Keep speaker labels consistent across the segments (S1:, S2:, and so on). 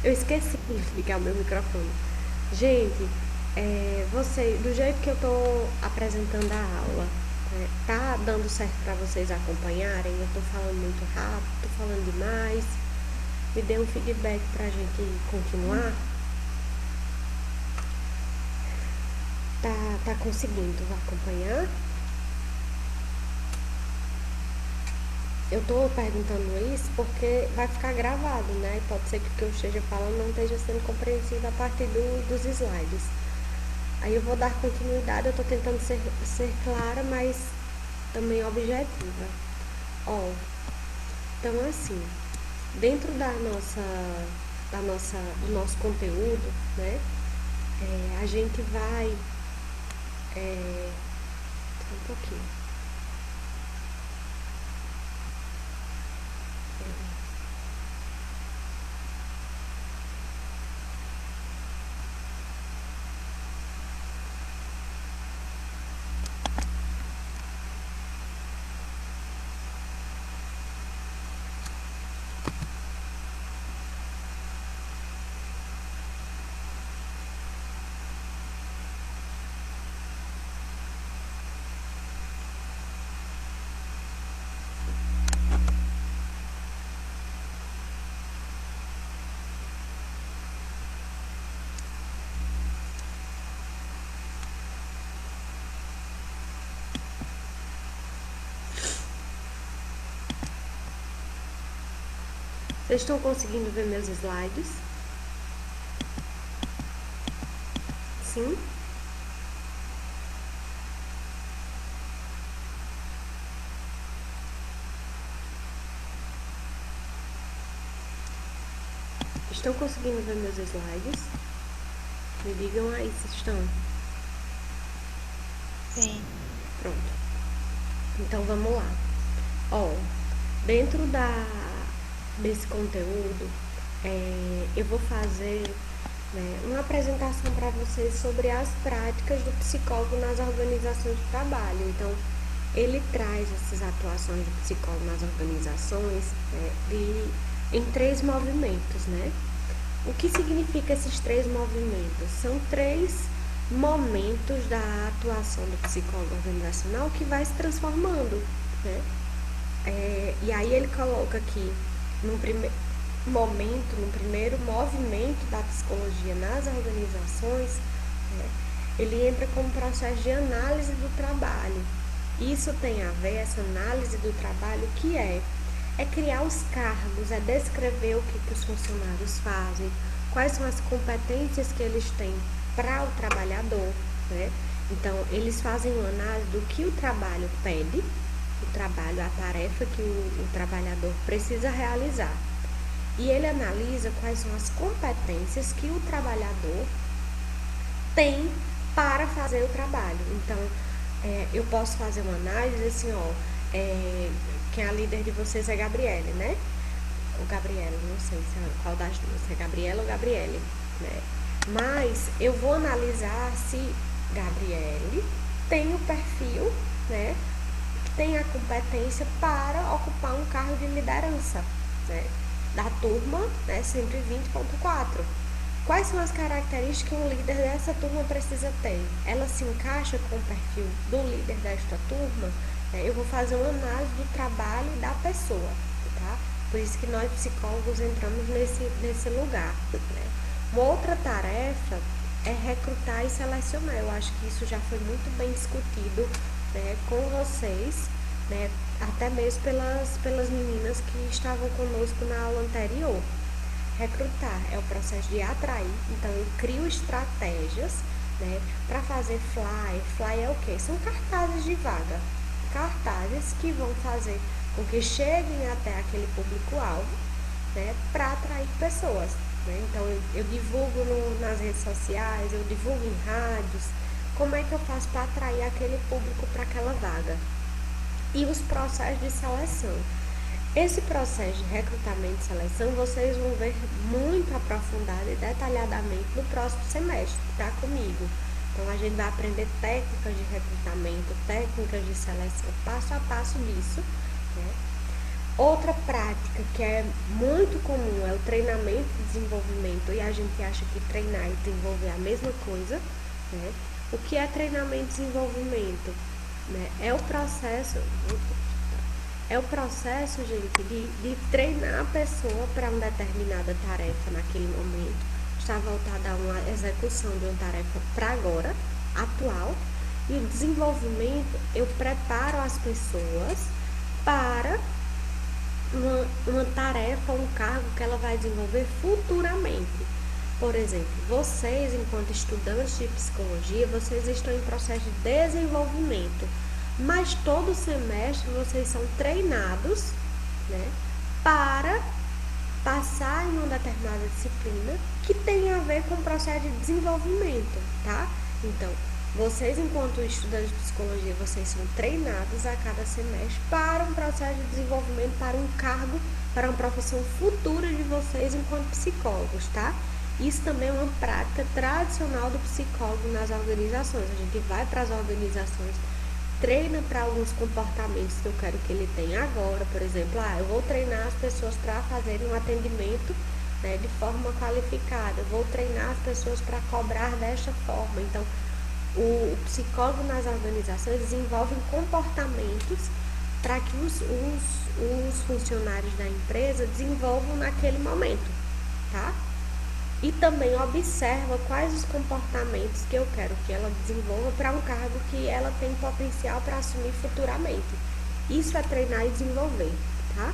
S1: Eu esqueci de ligar o meu microfone. Gente, do jeito que eu tô apresentando a aula, tá dando certo para vocês acompanharem? Eu tô falando muito rápido, tô falando demais. Me dê um feedback pra gente continuar. Tá conseguindo acompanhar? Eu tô perguntando isso porque vai ficar gravado, né? E pode ser que o que eu esteja falando não esteja sendo compreensivo a partir dos slides. Aí eu vou dar continuidade, eu tô tentando ser clara, mas também objetiva. Ó, então assim, dentro do nosso conteúdo, né? A gente vai. Só um pouquinho. Vocês estão conseguindo ver meus slides? Sim? Estão conseguindo ver meus slides? Me digam aí se estão.
S2: Sim.
S1: Pronto. Então vamos lá. Ó, dentro desse conteúdo, eu vou fazer, né, uma apresentação para vocês sobre as práticas do psicólogo nas organizações de trabalho. Então, ele traz essas atuações do psicólogo nas organizações, em três movimentos, né? O que significa esses três movimentos? São três momentos da atuação do psicólogo organizacional que vai se transformando, né? E aí ele coloca aqui, num primeiro momento, no primeiro movimento da psicologia nas organizações, né, ele entra com um processo de análise do trabalho. Isso tem a ver, essa análise do trabalho, que é criar os cargos, é descrever o que os funcionários fazem, quais são as competências que eles têm para o trabalhador, né? Então, eles fazem uma análise do que o trabalho pede, o trabalho, a tarefa que o trabalhador precisa realizar. E ele analisa quais são as competências que o trabalhador tem para fazer o trabalho. Então, eu posso fazer uma análise assim, ó, quem é a líder de vocês é a Gabriele, né? Ou Gabriela, não sei qual das duas, se é Gabriela ou Gabriele, né? Mas eu vou analisar se Gabriele tem o perfil, né? Tem a competência para ocupar um cargo de liderança, né? Da turma, né, 120.4. Quais são as características que um líder dessa turma precisa ter? Ela se encaixa com o perfil do líder desta turma? Eu vou fazer uma análise do trabalho da pessoa, tá? Por isso que nós psicólogos entramos nesse lugar, né? Uma outra tarefa é recrutar e selecionar. Eu acho que isso já foi muito bem discutido, né, com vocês, né, até mesmo pelas meninas que estavam conosco na aula anterior. Recrutar é o processo de atrair, então eu crio estratégias, né, para fazer fly. Fly é o quê? São cartazes de vaga, cartazes que vão fazer com que cheguem até aquele público-alvo, né, para atrair pessoas. Né? Então eu divulgo nas redes sociais, eu divulgo em rádios. Como é que eu faço para atrair aquele público para aquela vaga? E os processos de seleção. Esse processo de recrutamento e seleção vocês vão ver muito aprofundado e detalhadamente no próximo semestre, tá comigo? Então a gente vai aprender técnicas de recrutamento, técnicas de seleção, passo a passo disso, né? Outra prática que é muito comum é o treinamento e desenvolvimento, e a gente acha que treinar e desenvolver é a mesma coisa, né? O que é treinamento e desenvolvimento? Né? É o processo, gente, de treinar a pessoa para uma determinada tarefa naquele momento, está voltada a uma execução de uma tarefa para agora, atual, e o desenvolvimento, eu preparo as pessoas para uma tarefa, um cargo que ela vai desenvolver futuramente. Por exemplo, vocês, enquanto estudantes de psicologia, vocês estão em processo de desenvolvimento, mas todo semestre vocês são treinados, né, para passar em uma determinada disciplina que tem a ver com o processo de desenvolvimento, tá? Então, vocês, enquanto estudantes de psicologia, vocês são treinados a cada semestre para um processo de desenvolvimento, para um cargo, para uma profissão futura de vocês enquanto psicólogos, tá? Isso também é uma prática tradicional do psicólogo nas organizações. A gente vai para as organizações, treina para alguns comportamentos que eu quero que ele tenha agora. Por exemplo, eu vou treinar as pessoas para fazerem um atendimento, né, de forma qualificada. Eu vou treinar as pessoas para cobrar desta forma. Então, o psicólogo nas organizações desenvolve comportamentos para que os funcionários da empresa desenvolvam naquele momento, tá? E também observa quais os comportamentos que eu quero que ela desenvolva para um cargo que ela tem potencial para assumir futuramente. Isso é treinar e desenvolver, tá?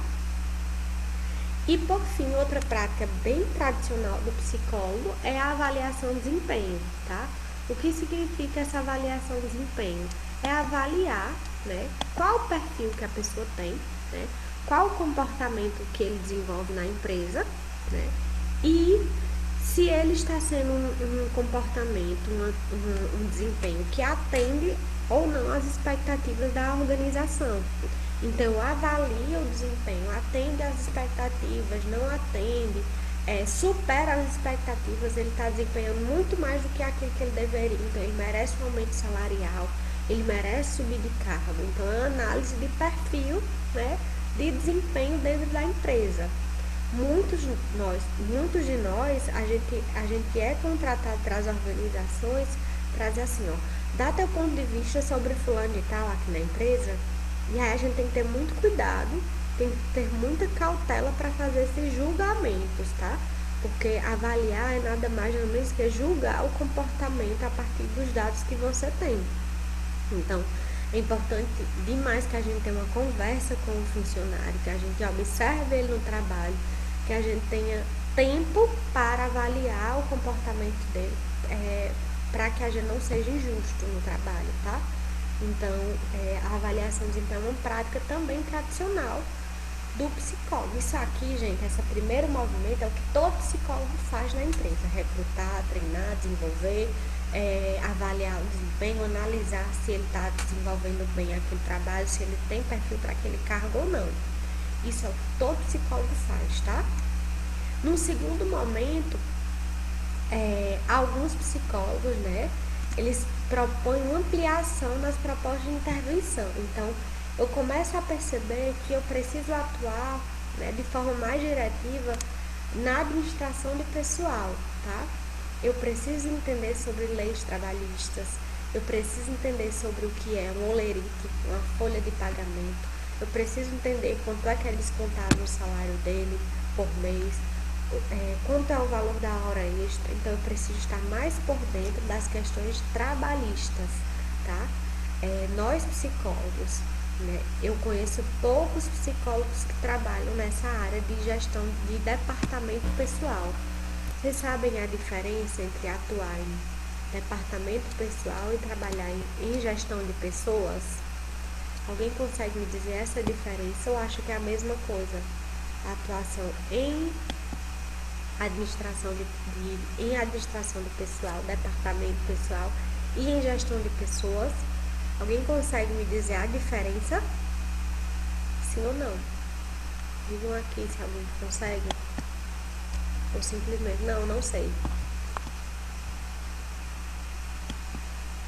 S1: E por fim, outra prática bem tradicional do psicólogo é a avaliação de desempenho, tá? O que significa essa avaliação de desempenho? É avaliar, né, qual o perfil que a pessoa tem, né, qual o comportamento que ele desenvolve na empresa, né, e se ele está sendo um comportamento, um desempenho que atende ou não às expectativas da organização. Então, avalia o desempenho, atende às expectativas, não atende, supera as expectativas, ele está desempenhando muito mais do que aquilo que ele deveria. Então, ele merece um aumento salarial, ele merece subir de cargo. Então, é uma análise de perfil, né, de desempenho dentro da empresa. Muitos de nós, a gente é contratado para as organizações para dizer assim, dá teu ponto de vista sobre fulano de tal aqui na empresa. E aí a gente tem que ter muito cuidado, tem que ter muita cautela para fazer esses julgamentos, tá? Porque avaliar é nada mais ou menos que julgar o comportamento a partir dos dados que você tem. Então, é importante demais que a gente tenha uma conversa com o funcionário, que a gente observe ele no trabalho, que a gente tenha tempo para avaliar o comportamento dele, para que a gente não seja injusto no trabalho, tá? Então, a avaliação de desempenho é uma prática também tradicional do psicólogo. Isso aqui, gente, esse primeiro movimento é o que todo psicólogo faz na empresa: recrutar, treinar, desenvolver, avaliar o desempenho, analisar se ele está desenvolvendo bem aquele trabalho, se ele tem perfil para aquele cargo ou não. Isso é o que todo psicólogo faz, tá? Num segundo momento, alguns psicólogos, né, eles propõem uma ampliação das propostas de intervenção. Então, eu começo a perceber que eu preciso atuar, né, de forma mais diretiva na administração de pessoal, tá? Eu preciso entender sobre leis trabalhistas, eu preciso entender sobre o que é um holerite, uma folha de pagamento, eu preciso entender quanto é que é descontado no salário dele por mês, quanto é o valor da hora extra. Então, eu preciso estar mais por dentro das questões trabalhistas, tá? Nós psicólogos, né, eu conheço poucos psicólogos que trabalham nessa área de gestão de departamento pessoal. Vocês sabem a diferença entre atuar em departamento pessoal e trabalhar em gestão de pessoas? Alguém consegue me dizer essa diferença? Eu acho que é a mesma coisa. A atuação em administração de pessoal, departamento pessoal e em gestão de pessoas. Alguém consegue me dizer a diferença? Sim ou não? Digam aqui se alguém consegue. Ou simplesmente, não sei.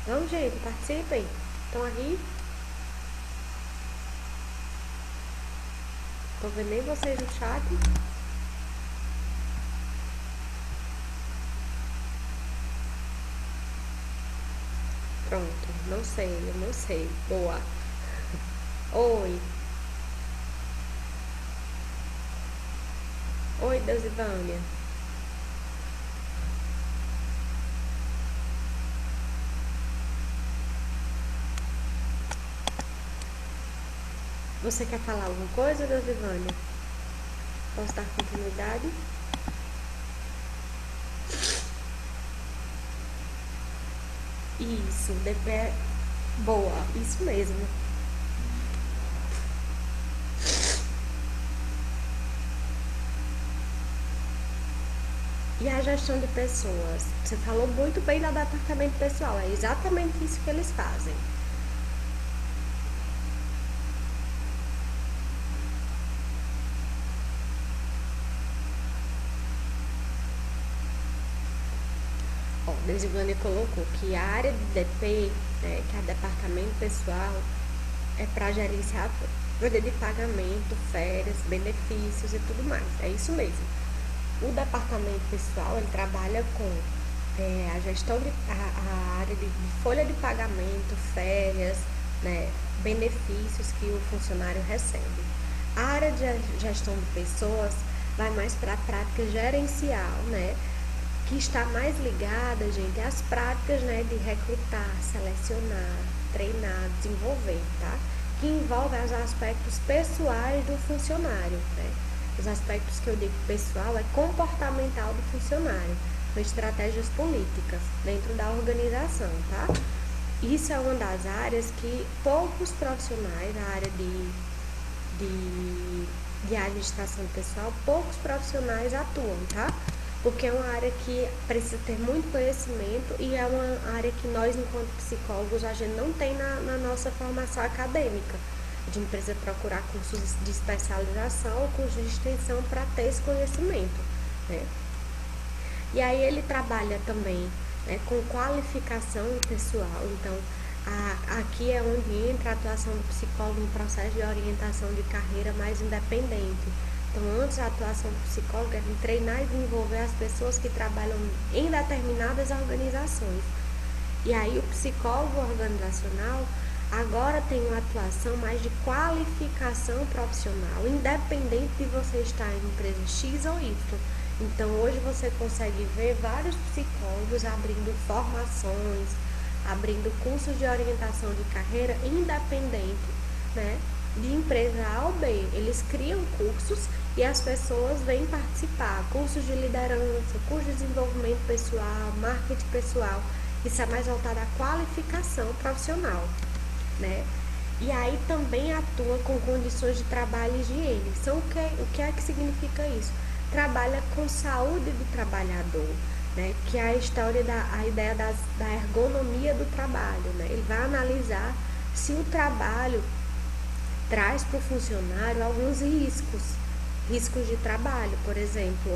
S1: Vamos, gente, participem. Estão aqui? Tô vendo nem vocês no chat. Pronto, não sei, eu não sei. Boa. Oi. Oi, Deusivânia. Você quer falar alguma coisa, Deusivânia? Posso dar continuidade? Isso, DP. Boa, isso mesmo. E a gestão de pessoas? Você falou muito bem do departamento pessoal, é exatamente isso que eles fazem. Ó, Deusivânia colocou que a área de DP, né, que é o departamento pessoal, é para gerenciar folha de pagamento, férias, benefícios e tudo mais. É isso mesmo. O departamento pessoal, ele trabalha com a gestão a área de folha de pagamento, férias, né, benefícios que o funcionário recebe. A área de gestão de pessoas vai mais para a prática gerencial, né, que está mais ligada, gente, às práticas, né, de recrutar, selecionar, treinar, desenvolver, tá? Que envolve os aspectos pessoais do funcionário, né? Os aspectos que eu digo pessoal é comportamental do funcionário, com estratégias políticas dentro da organização, tá? Isso é uma das áreas que poucos profissionais, a área de administração pessoal, poucos profissionais atuam, tá? Porque é uma área que precisa ter muito conhecimento e é uma área que nós, enquanto psicólogos, a gente não tem na nossa formação acadêmica. A gente precisa procurar cursos de especialização ou cursos de extensão para ter esse conhecimento, né? E aí ele trabalha também, né, com qualificação pessoal. Então, aqui é onde entra a atuação do psicólogo no processo de orientação de carreira mais independente. Então, antes da atuação do psicólogo é treinar e desenvolver as pessoas que trabalham em determinadas organizações. E aí o psicólogo organizacional agora tem uma atuação mais de qualificação profissional, independente de você estar em empresa X ou Y. Então, hoje você consegue ver vários psicólogos abrindo formações, abrindo cursos de orientação de carreira independente, né, de empresa A ou B. Eles criam cursos e as pessoas vêm participar. Cursos de liderança, cursos de desenvolvimento pessoal, marketing pessoal. Isso é mais voltado à qualificação profissional, né? E aí também atua com condições de trabalho e higiene. O que é que significa isso? Trabalha com saúde do trabalhador, né? Que é a ideia da ergonomia do trabalho, né? Ele vai analisar se o trabalho traz para o funcionário alguns riscos de trabalho, por exemplo,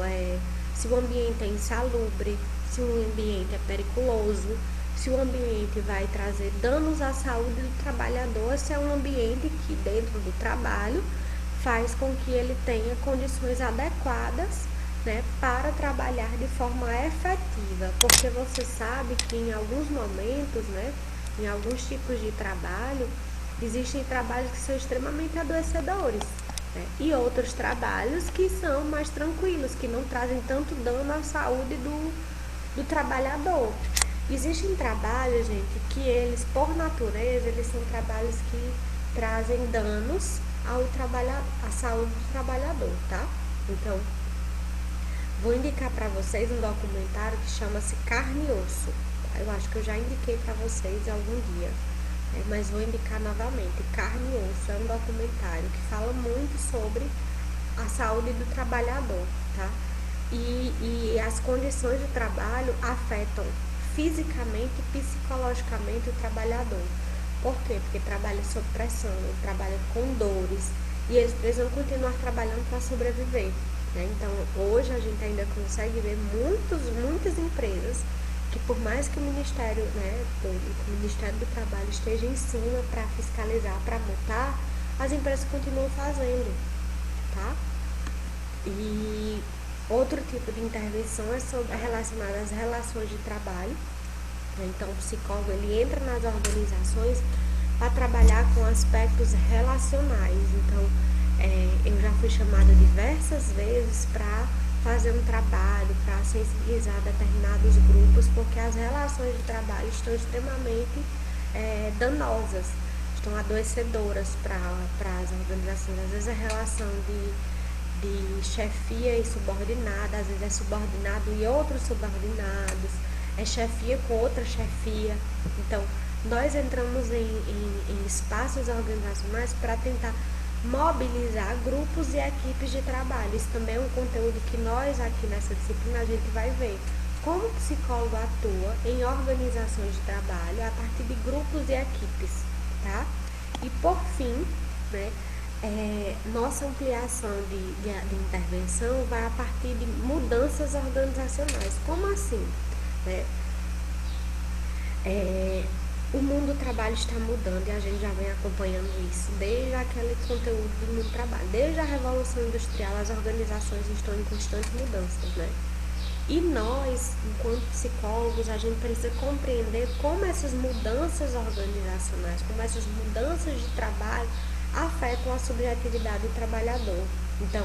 S1: se o ambiente é insalubre, se o ambiente é periculoso, se o ambiente vai trazer danos à saúde do trabalhador, se é um ambiente que dentro do trabalho faz com que ele tenha condições adequadas, né, para trabalhar de forma efetiva, porque você sabe que em alguns momentos, né, em alguns tipos de trabalho, existem trabalhos que são extremamente adoecedores, né, e outros trabalhos que são mais tranquilos, que não trazem tanto dano à saúde do trabalhador. Existem trabalhos, gente, que eles, por natureza, eles são trabalhos que trazem danos à saúde do trabalhador, tá? Então, vou indicar para vocês um documentário que chama-se Carne e Osso. Eu acho que eu já indiquei para vocês algum dia, né? Mas vou indicar novamente. Carne e Osso é um documentário que fala muito sobre a saúde do trabalhador, tá? E as condições de trabalho afetam fisicamente e psicologicamente o trabalhador. Por quê? Porque trabalha sob pressão, trabalha com dores e eles precisam continuar trabalhando para sobreviver, né? Então, hoje a gente ainda consegue ver muitas empresas que, por mais que o Ministério, né, o Ministério do Trabalho esteja em cima para fiscalizar, para multar, as empresas continuam fazendo. tá? E outro tipo de intervenção é relacionada às relações de trabalho. Então, o psicólogo ele entra nas organizações para trabalhar com aspectos relacionais. Então, eu já fui chamada diversas vezes para fazer um trabalho, para sensibilizar determinados grupos, porque as relações de trabalho estão extremamente danosas, estão adoecedoras para as organizações. Às vezes a relação de chefia e subordinada, às vezes é subordinado e outros subordinados, é chefia com outra chefia. Então, nós entramos em espaços organizacionais para tentar mobilizar grupos e equipes de trabalho. Isso também é um conteúdo que nós aqui nessa disciplina a gente vai ver. Como o psicólogo atua em organizações de trabalho a partir de grupos e equipes, tá? E por fim, né, nossa ampliação de intervenção vai a partir de mudanças organizacionais. Como assim? Né? O mundo do trabalho está mudando e a gente já vem acompanhando isso desde aquele conteúdo do mundo do trabalho. Desde a Revolução Industrial, as organizações estão em constante mudança, né? E nós, enquanto psicólogos, a gente precisa compreender como essas mudanças organizacionais, como essas mudanças de trabalho afetam a subjetividade do trabalhador. Então,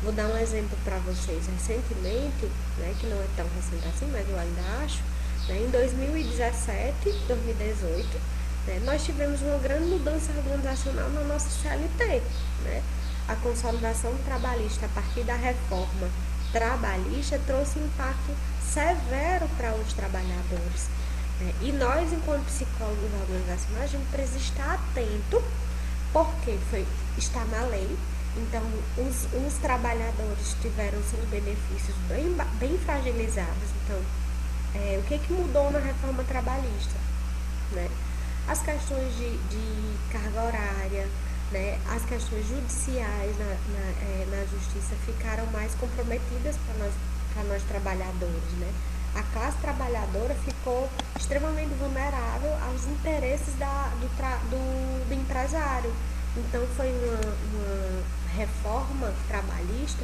S1: vou dar um exemplo para vocês. Recentemente, né, que não é tão recente assim, mas eu ainda acho, né, em 2017, 2018, né, nós tivemos uma grande mudança organizacional na nossa CLT. Né? A consolidação trabalhista a partir da reforma trabalhista trouxe impacto severo para os trabalhadores. Né? E nós, enquanto psicólogos organizacionais, a gente precisa estar atento, porque está na lei. Então, os trabalhadores tiveram seus benefícios bem fragilizados. Então, o que mudou na reforma trabalhista? Né? As questões de carga horária, né? As questões judiciais na justiça ficaram mais comprometidas para nós trabalhadores. Né? A classe trabalhadora ficou extremamente vulnerável aos interesses do empresário. Então, foi uma reforma trabalhista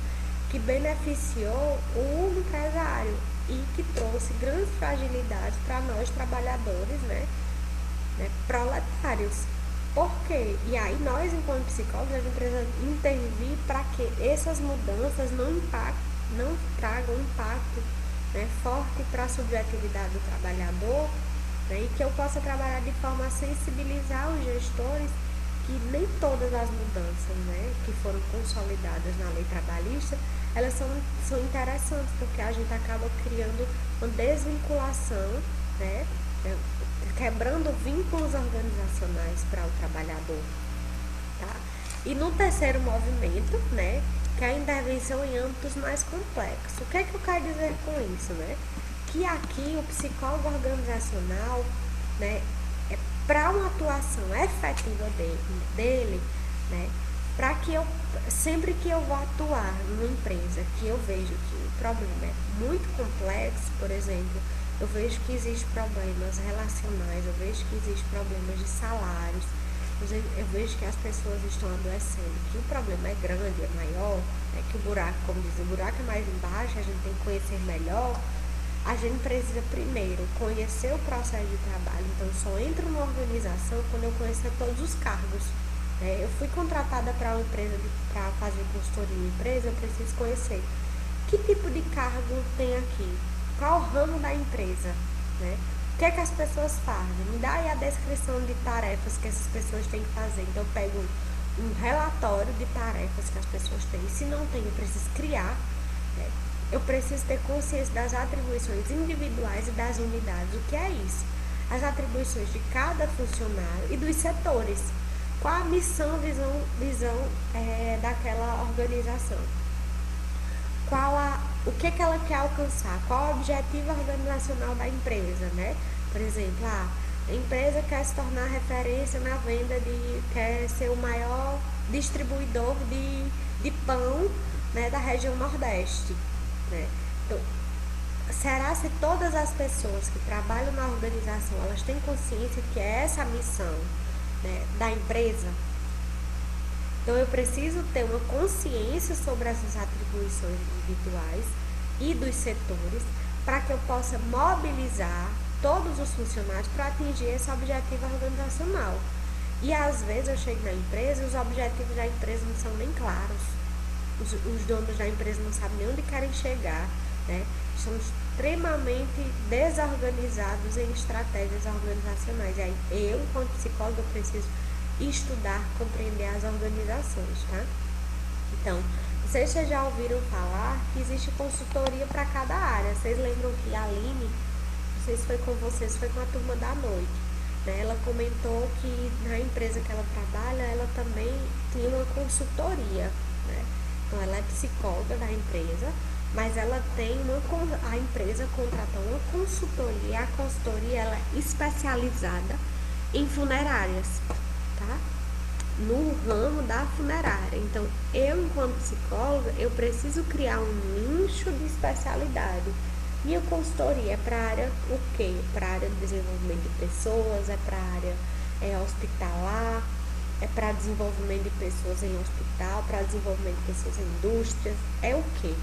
S1: que beneficiou o empresário e que trouxe grandes fragilidades para nós trabalhadores, né, proletários. Por quê? E aí nós, enquanto psicólogos, a gente precisa intervir para que essas mudanças não tragam impacto, né, forte para a subjetividade do trabalhador, né, e que eu possa trabalhar de forma a sensibilizar os gestores que nem todas as mudanças, né, que foram consolidadas na lei trabalhista, elas são interessantes, porque a gente acaba criando uma desvinculação, né, quebrando vínculos organizacionais para o trabalhador. Tá? E no terceiro movimento, né, que é a intervenção em âmbitos mais complexos. O que é que eu quero dizer com isso? Né? Que aqui o psicólogo organizacional, né, para uma atuação efetiva dele, né, para que sempre que eu vou atuar numa empresa que eu vejo que o problema é muito complexo, por exemplo, eu vejo que existem problemas relacionais, eu vejo que existem problemas de salários, eu vejo que as pessoas estão adoecendo, que o problema é grande, é maior, né, que o buraco, como dizem, o buraco é mais embaixo, a gente tem que conhecer melhor. A gente precisa primeiro conhecer o processo de trabalho. Então, eu só entro numa organização quando eu conhecer todos os cargos. Eu fui contratada para uma empresa, para fazer consultoria em uma empresa, eu preciso conhecer que tipo de cargo tem aqui, qual o ramo da empresa, né? O que é que as pessoas fazem? Me dá aí a descrição de tarefas que essas pessoas têm que fazer. Então, eu pego um relatório de tarefas que as pessoas têm. Se não tem, eu preciso criar, né? Eu preciso ter consciência das atribuições individuais e das unidades. O que é isso? As atribuições de cada funcionário e dos setores. Qual a missão, visão daquela organização? O que ela quer alcançar? Qual o objetivo organizacional da empresa, né? Por exemplo, a empresa quer se tornar referência na venda quer ser o maior distribuidor de pão, né, da região Nordeste. Né? Então, será se todas as pessoas que trabalham na organização elas têm consciência que é essa a missão, né, da empresa? Então, eu preciso ter uma consciência sobre essas atribuições individuais e dos setores para que eu possa mobilizar todos os funcionários para atingir esse objetivo organizacional. E às vezes eu chego na empresa e os objetivos da empresa não são nem claros. Os donos da empresa não sabem nem onde querem chegar, né? São extremamente desorganizados em estratégias organizacionais. E aí, eu, enquanto psicóloga, preciso estudar, compreender as organizações, tá? Então, vocês já ouviram falar que existe consultoria para cada área. Vocês lembram que a Aline, não sei se foi com vocês, foi com a turma da noite, né? Ela comentou que na empresa que ela trabalha, ela também tinha uma consultoria, né? Então, ela é psicóloga da empresa, mas ela tem a empresa contratou uma consultoria. A consultoria ela é especializada em funerárias, tá? No ramo da funerária. Então, eu, enquanto psicóloga, eu preciso criar um nicho de especialidade. Minha consultoria é para a área o quê? Para a área de desenvolvimento de pessoas, é para a área hospitalar, é para desenvolvimento de pessoas em hospital, para desenvolvimento de pessoas em indústrias, é o quê?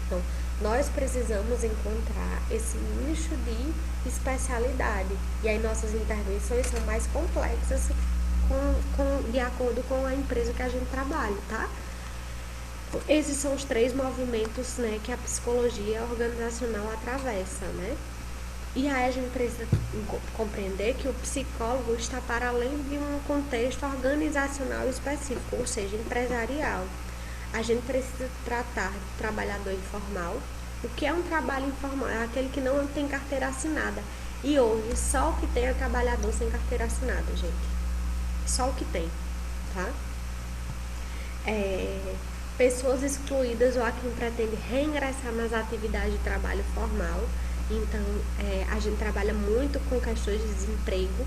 S1: Então, nós precisamos encontrar esse nicho de especialidade. E aí nossas intervenções são mais complexas de acordo com a empresa que a gente trabalha, tá? Esses são os 3 movimentos, né, que a psicologia organizacional atravessa, né? E aí a gente precisa compreender que o psicólogo está para além de um contexto organizacional específico, ou seja, empresarial. A gente precisa tratar do trabalhador informal. O que é um trabalho informal? É aquele que não tem carteira assinada. E hoje, só o que tem é trabalhador sem carteira assinada, gente. Só o que tem, tá? Pessoas excluídas ou a quem pretende reingressar nas atividades de trabalho formal. Então, a gente trabalha muito com questões de desemprego.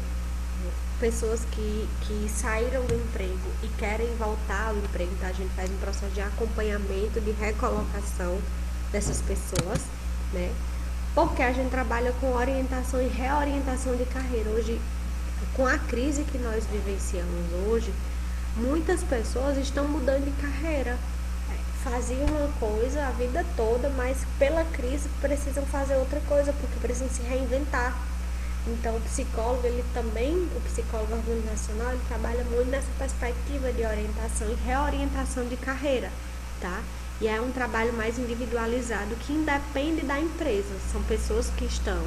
S1: Pessoas que saíram do emprego e querem voltar ao emprego, então a gente faz um processo de acompanhamento, de recolocação dessas pessoas, né? Porque a gente trabalha com orientação e reorientação de carreira. Hoje, com a crise que nós vivenciamos hoje, muitas pessoas estão mudando de carreira. Faziam uma coisa a vida toda, mas pela crise precisam fazer outra coisa, porque precisam se reinventar. Então, o psicólogo, o psicólogo organizacional, ele trabalha muito nessa perspectiva de orientação e reorientação de carreira, tá? E é um trabalho mais individualizado que independe da empresa. São pessoas que estão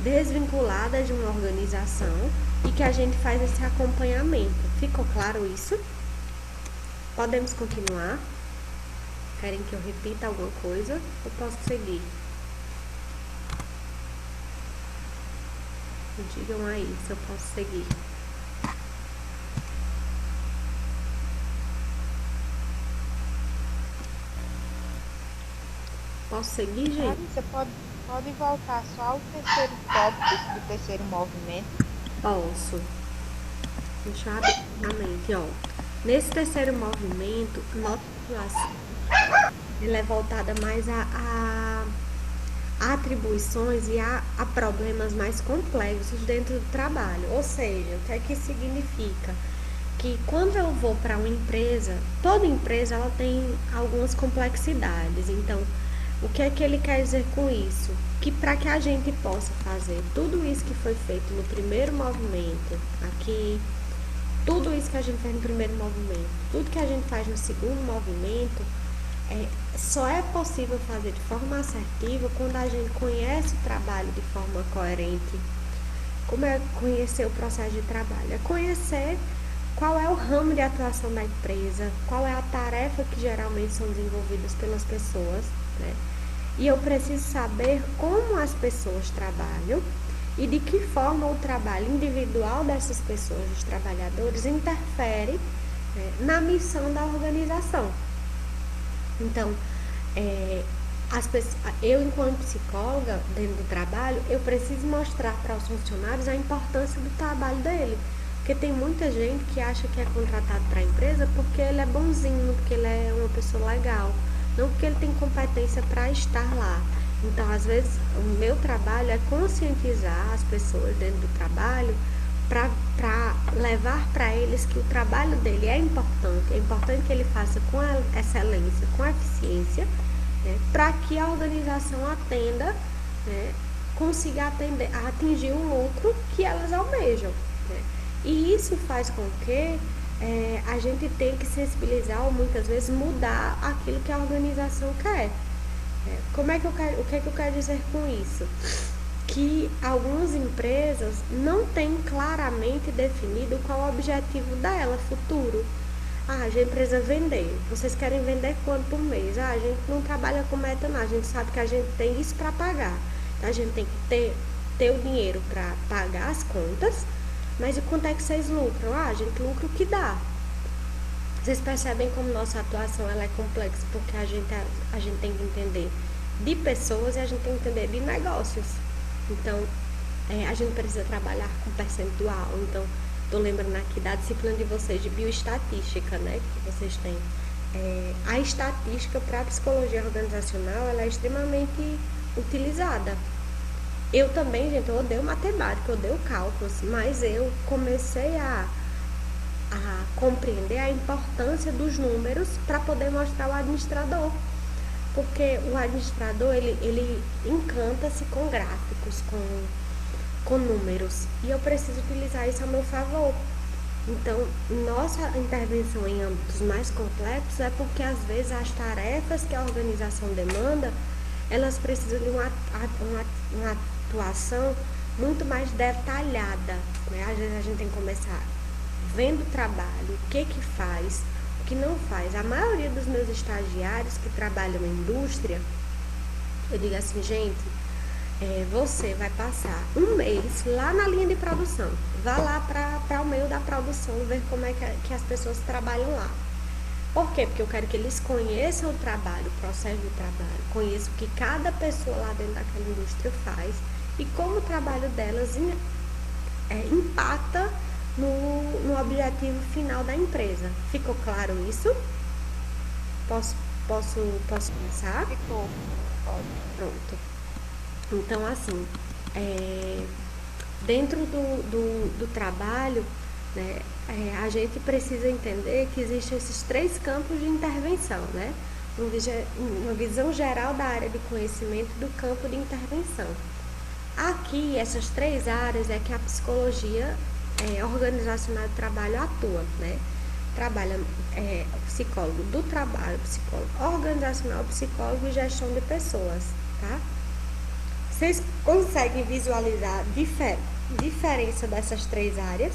S1: desvinculadas de uma organização e que a gente faz esse acompanhamento. Ficou claro isso? Podemos continuar? Querem que eu repita alguma coisa? Eu posso seguir? Digam aí se eu posso seguir. Posso seguir, gente?
S2: Você pode voltar só ao terceiro tópico do terceiro movimento?
S1: Posso. Deixa eu abrir novamente, ó. Nesse terceiro movimento, nossa situação, ele é voltada mais a atribuições e a problemas mais complexos dentro do trabalho. Ou seja, o que é que significa? Que quando eu vou para uma empresa, toda empresa ela tem algumas complexidades. Então, o que é que ele quer dizer com isso? Que para que a gente possa fazer tudo isso que foi feito no primeiro movimento, aqui, tudo isso que a gente fez no primeiro movimento, tudo que a gente faz no segundo movimento, só é possível fazer de forma assertiva quando a gente conhece o trabalho de forma coerente. Como é conhecer o processo de trabalho? É conhecer qual é o ramo de atuação da empresa, qual é a tarefa que geralmente são desenvolvidas pelas pessoas, né? E eu preciso saber como as pessoas trabalham e de que forma o trabalho individual dessas pessoas, dos trabalhadores, interfere, na missão da organização. Então, eu, enquanto psicóloga, dentro do trabalho, eu preciso mostrar para os funcionários a importância do trabalho dele. Porque tem muita gente que acha que é contratado para a empresa porque ele é bonzinho, porque ele é uma pessoa legal, não porque ele tem competência para estar lá. Então, às vezes, o meu trabalho é conscientizar as pessoas dentro do trabalho para levar para eles que o trabalho dele é importante que ele faça com a excelência, com a eficiência, né, para que a organização atenda, né, consiga atingir o lucro que elas almejam. Né? E isso faz com que a gente tenha que sensibilizar ou muitas vezes mudar aquilo que a organização quer. O que é que eu quero dizer com isso? Que algumas empresas não têm claramente definido qual é o objetivo dela futuro. A empresa vender. Vocês querem vender quanto por mês? A gente não trabalha com meta, não. A gente sabe que a gente tem isso para pagar. Então, a gente tem que ter o dinheiro para pagar as contas. Mas e quanto é que vocês lucram? A gente lucra o que dá. Vocês percebem como nossa atuação ela é complexa, porque a gente tem que entender de pessoas e a gente tem que entender de negócios. Então, a gente precisa trabalhar com percentual. Então, estou lembrando aqui da disciplina de vocês de bioestatística, né? Que vocês têm. A estatística para a psicologia organizacional ela é extremamente utilizada. Eu também, gente, eu odeio matemática, eu odeio cálculos, mas eu comecei a compreender a importância dos números para poder mostrar ao administrador. Porque o administrador, ele encanta-se com gráficos, com números. E eu preciso utilizar isso a meu favor. Então, nossa intervenção em âmbitos mais complexos é porque, às vezes, as tarefas que a organização demanda, elas precisam de uma atuação muito mais detalhada. Né? Às vezes, a gente tem que começar vendo o trabalho, o que faz, o que não faz. A maioria dos meus estagiários que trabalham em indústria, eu digo assim, gente, você vai passar um mês lá na linha de produção. Vá lá para o meio da produção, ver como é que as pessoas trabalham lá. Por quê? Porque eu quero que eles conheçam o trabalho, o processo de trabalho, conheçam o que cada pessoa lá dentro daquela indústria faz e como o trabalho delas impacta no objetivo final da empresa. Ficou claro isso? Posso começar?
S2: Ficou. Pode.
S1: Pronto. Então, assim, dentro do trabalho, né, a gente precisa entender que existem esses 3 campos de intervenção, né? Uma visão geral da área de conhecimento do campo de intervenção. Aqui, essas 3 áreas é que a psicologia organizacional do trabalho atua, né? Trabalha psicólogo do trabalho, psicólogo organizacional, psicólogo e gestão de pessoas, tá? Vocês conseguem visualizar a diferença dessas 3 áreas?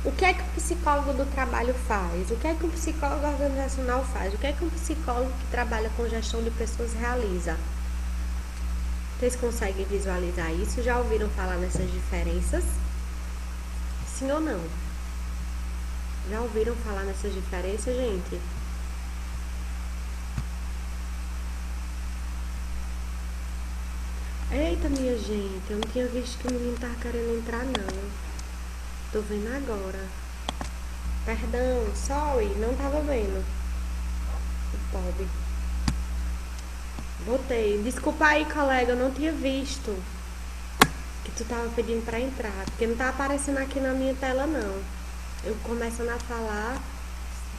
S1: O que é que o psicólogo do trabalho faz? O que é que um psicólogo organizacional faz? O que é que um psicólogo que trabalha com gestão de pessoas realiza? Vocês conseguem visualizar isso? Já ouviram falar nessas diferenças? Sim ou não? Já ouviram falar nessas diferenças, gente? Eita, minha gente, eu não tinha visto que o menino tava querendo entrar, não. Tô vendo agora. Perdão, sorry, não tava vendo. Pode. Voltei. Desculpa aí, colega, eu não tinha visto que tu tava pedindo pra entrar, porque não tá aparecendo aqui na minha tela, não. Eu começando a falar.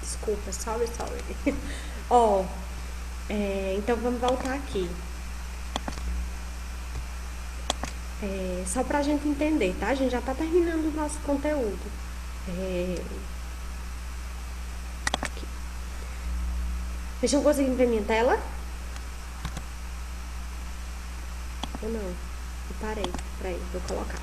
S1: Desculpa, sorry. Ó, então vamos voltar aqui. Só pra gente entender, tá? A gente já tá terminando o nosso conteúdo. Aqui. Vocês estão conseguindo ver minha tela? Ou não? Eu parei. Peraí, vou colocar.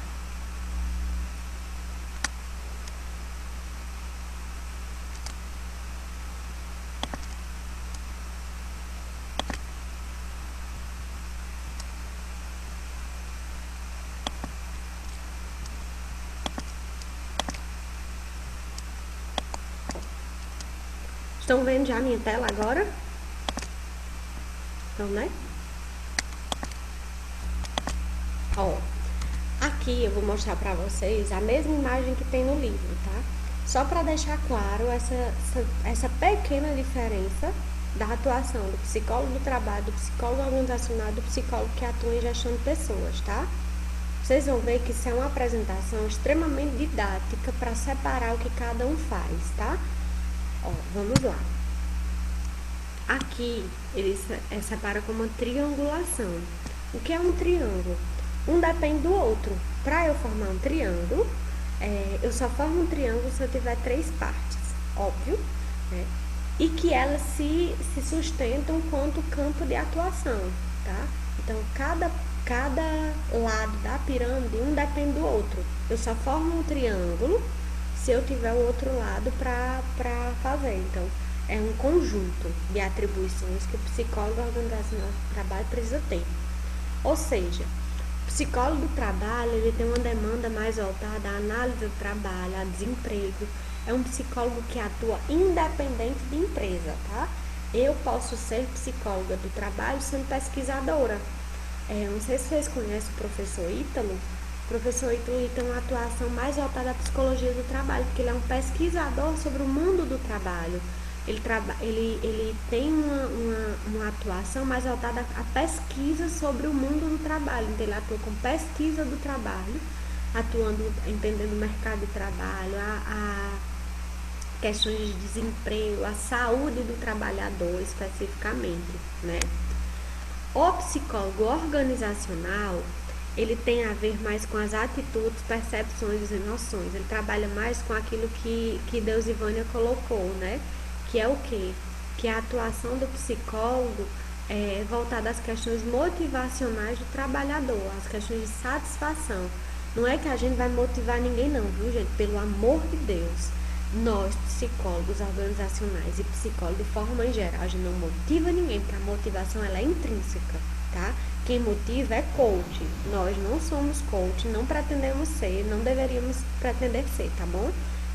S1: Estão vendo já a minha tela agora? Então, né? Ó, aqui eu vou mostrar pra vocês a mesma imagem que tem no livro, tá? Só pra deixar claro essa pequena diferença da atuação do psicólogo do trabalho, do psicólogo organizacional, do psicólogo que atua em gestão de pessoas, tá? Vocês vão ver que isso é uma apresentação extremamente didática para separar o que cada um faz, tá? Ó, vamos lá. Aqui, ele separa como uma triangulação. O que é um triângulo? Um depende do outro. Para eu formar um triângulo, eu só formo um triângulo se eu tiver 3 partes, óbvio, né? E que elas se sustentam quanto campo de atuação, tá? Então, cada lado da pirâmide, um depende do outro. Eu só formo um triângulo se eu tiver o outro lado para fazer. Então, é um conjunto de atribuições que o psicólogo organizacional do trabalho precisa ter. Ou seja, o psicólogo do trabalho, ele tem uma demanda mais voltada à análise do trabalho, a desemprego. É um psicólogo que atua independente de empresa, tá? Eu posso ser psicóloga do trabalho sendo pesquisadora. Não sei se vocês conhecem o professor Ítalo. O professor Ítalo tem uma atuação mais voltada à psicologia do trabalho, porque ele é um pesquisador sobre o mundo do trabalho. Ele tem uma atuação mais voltada à pesquisa sobre o mundo do trabalho. Então, ele atua com pesquisa do trabalho, entendendo o mercado de trabalho, a questões de desemprego, a saúde do trabalhador especificamente, né? O psicólogo organizacional, ele tem a ver mais com as atitudes, percepções e emoções. Ele trabalha mais com aquilo que Deus e Vânia colocou, né? Que é o quê? Que a atuação do psicólogo é voltada às questões motivacionais do trabalhador, às questões de satisfação. Não é que a gente vai motivar ninguém não, viu, gente? Pelo amor de Deus. Nós, psicólogos organizacionais e psicólogos de forma em geral, a gente não motiva ninguém, porque a motivação ela é intrínseca, tá? Quem motiva é coach. Nós não somos coach, não pretendemos ser, não deveríamos pretender ser, tá bom?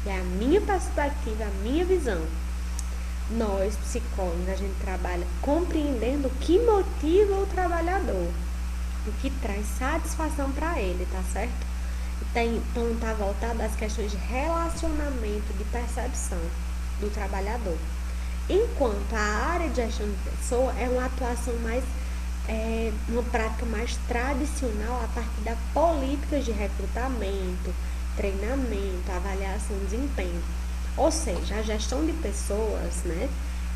S1: É a minha perspectiva, a minha visão. Nós, psicólogos, a gente trabalha compreendendo o que motiva o trabalhador, o que traz satisfação para ele, tá certo? Então, está voltado às questões de relacionamento, de percepção do trabalhador. Enquanto a área de gestão de pessoa é uma atuação mais, uma prática mais tradicional a partir da políticas de recrutamento, treinamento, avaliação de desempenho. Ou seja, a gestão de pessoas, né,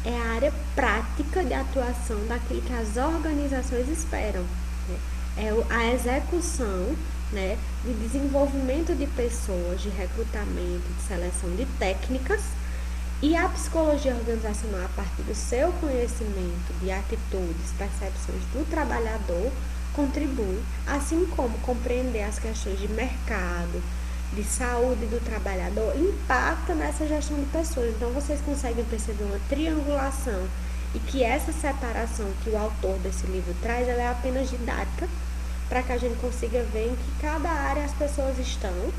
S1: é a área prática de atuação daquilo que as organizações esperam, né? É a execução, né, de desenvolvimento de pessoas, de recrutamento, de seleção de técnicas, e a psicologia organizacional, a partir do seu conhecimento de atitudes, percepções do trabalhador, contribui, assim como compreender as questões de mercado, de saúde do trabalhador, impacta nessa gestão de pessoas. Então, vocês conseguem perceber uma triangulação e que essa separação que o autor desse livro traz, ela é apenas didática, para que a gente consiga ver em que cada área as pessoas estão,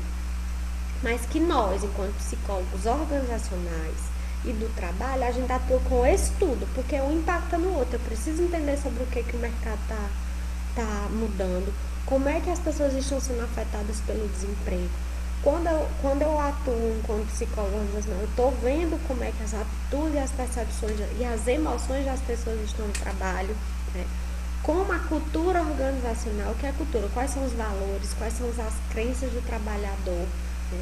S1: mas que nós, enquanto psicólogos organizacionais e do trabalho, a gente atua com esse tudo, porque um impacta no outro. Eu preciso entender sobre o que o mercado tá mudando, como é que as pessoas estão sendo afetadas pelo desemprego. Quando eu atuo enquanto psicólogo organizacional, eu estou vendo como é que as atitudes, as percepções e as emoções das pessoas estão no trabalho, né? Como a cultura organizacional, que é a cultura, quais são os valores, quais são as crenças do trabalhador, né?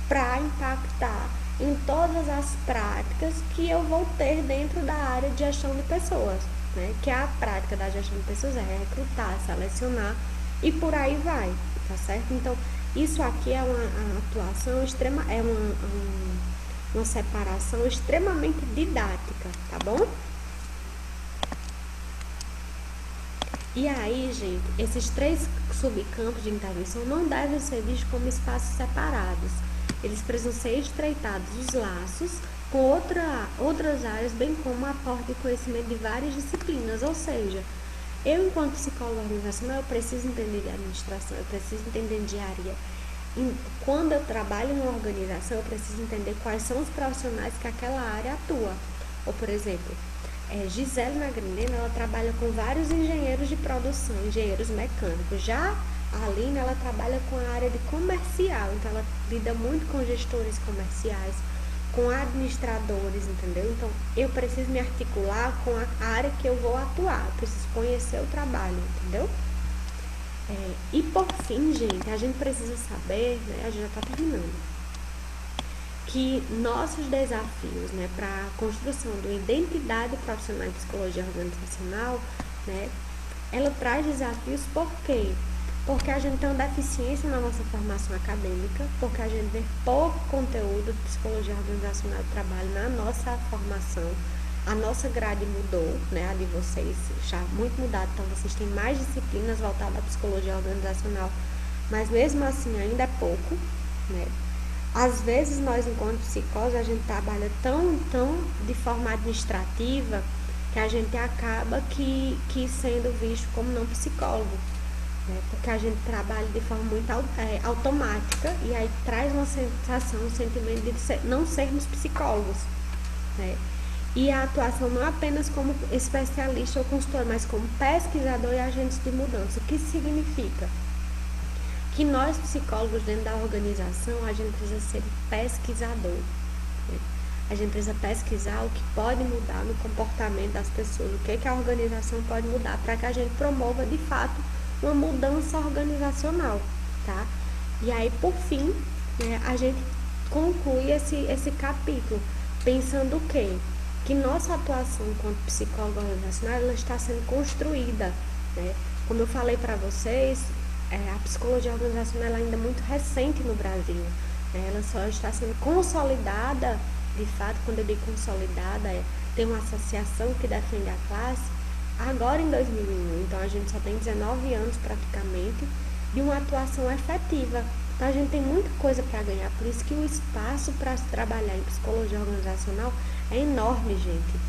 S1: Para impactar em todas as práticas que eu vou ter dentro da área de gestão de pessoas, né? Que a prática da gestão de pessoas é recrutar, selecionar e por aí vai, tá certo? Então, isso aqui é uma atuação extrema, é uma separação extremamente didática, tá bom? E aí, gente, esses 3 subcampos de intervenção não devem ser vistos como espaços separados. Eles precisam ser estreitados os laços com outras áreas, bem como aporte de conhecimento de várias disciplinas. Ou seja, eu, enquanto psicóloga organizacional, eu preciso entender de administração, eu preciso entender de engenharia. Quando eu trabalho em uma organização, eu preciso entender quais são os profissionais que aquela área atua. Ou, por exemplo, Gisele Nagrindena, ela trabalha com vários engenheiros de produção, engenheiros mecânicos. Já a Aline, ela trabalha com a área de comercial, então ela lida muito com gestores comerciais, com administradores, entendeu? Então, eu preciso me articular com a área que eu vou atuar, eu preciso conhecer o trabalho, entendeu? E por fim, gente, a gente precisa saber, né, a gente já está terminando, que nossos desafios, né, para a construção de uma identidade profissional em psicologia organizacional, né, ela traz desafios por quê? Porque a gente tem uma deficiência na nossa formação acadêmica, porque a gente vê pouco conteúdo de psicologia organizacional do trabalho na nossa formação. A nossa grade mudou, né? A de vocês já muito mudada, então vocês têm mais disciplinas voltadas à psicologia organizacional, mas mesmo assim ainda é pouco, né? Às vezes nós, enquanto psicólogos, a gente trabalha tão de forma administrativa que a gente acaba que sendo visto como não psicólogo, né? Porque a gente trabalha de forma muito automática e aí traz uma sensação, um sentimento de não sermos psicólogos, né? E a atuação não apenas como especialista ou consultor, mas como pesquisador e agente de mudança. O que significa? Que nós, psicólogos, dentro da organização, a gente precisa ser pesquisador, né? A gente precisa pesquisar o que pode mudar no comportamento das pessoas, o que a organização pode mudar para que a gente promova, de fato, uma mudança organizacional, tá? E aí, por fim, né, a gente conclui esse capítulo pensando o quê? Que nossa atuação enquanto psicóloga organizacional ela está sendo construída, né? Como eu falei para vocês, a psicologia organizacional ela ainda é muito recente no Brasil, né? Ela só está sendo consolidada, de fato, quando eu digo consolidada, tem uma associação que defende a classe agora em 2001, então a gente só tem 19 anos praticamente de uma atuação efetiva. Então a gente tem muita coisa para ganhar, por isso que o espaço para se trabalhar em psicologia organizacional é enorme, gente.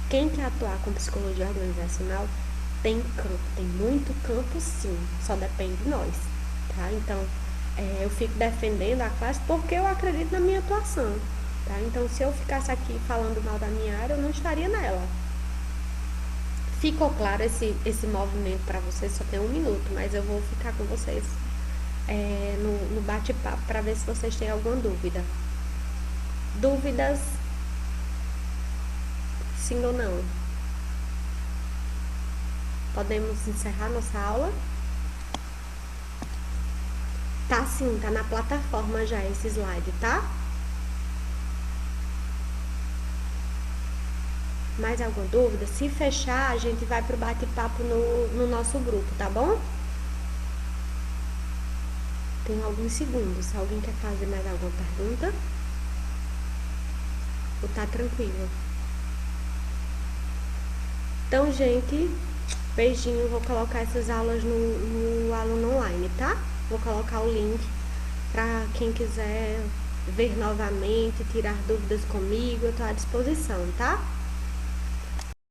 S1: Quem quer atuar com psicologia organizacional tem campo, tem muito campo sim, só depende de nós, tá? Então, eu fico defendendo a classe porque eu acredito na minha atuação, tá? Então, se eu ficasse aqui falando mal da minha área, eu não estaria nela. Ficou claro esse movimento para vocês? Só tem 1 minuto, mas eu vou ficar com vocês no bate-papo para ver se vocês têm alguma dúvida. Dúvidas? Sim ou não? Podemos encerrar nossa aula? Tá sim, tá na plataforma já esse slide, tá? Mais alguma dúvida? Se fechar, a gente vai pro bate-papo no nosso grupo, tá bom? Tem alguns segundos. Se alguém quer fazer mais alguma pergunta? Ou tá tranquilo? Então, gente, beijinho. Vou colocar essas aulas no aluno online, tá? Vou colocar o link para quem quiser ver novamente, tirar dúvidas comigo. Eu tô à disposição, tá?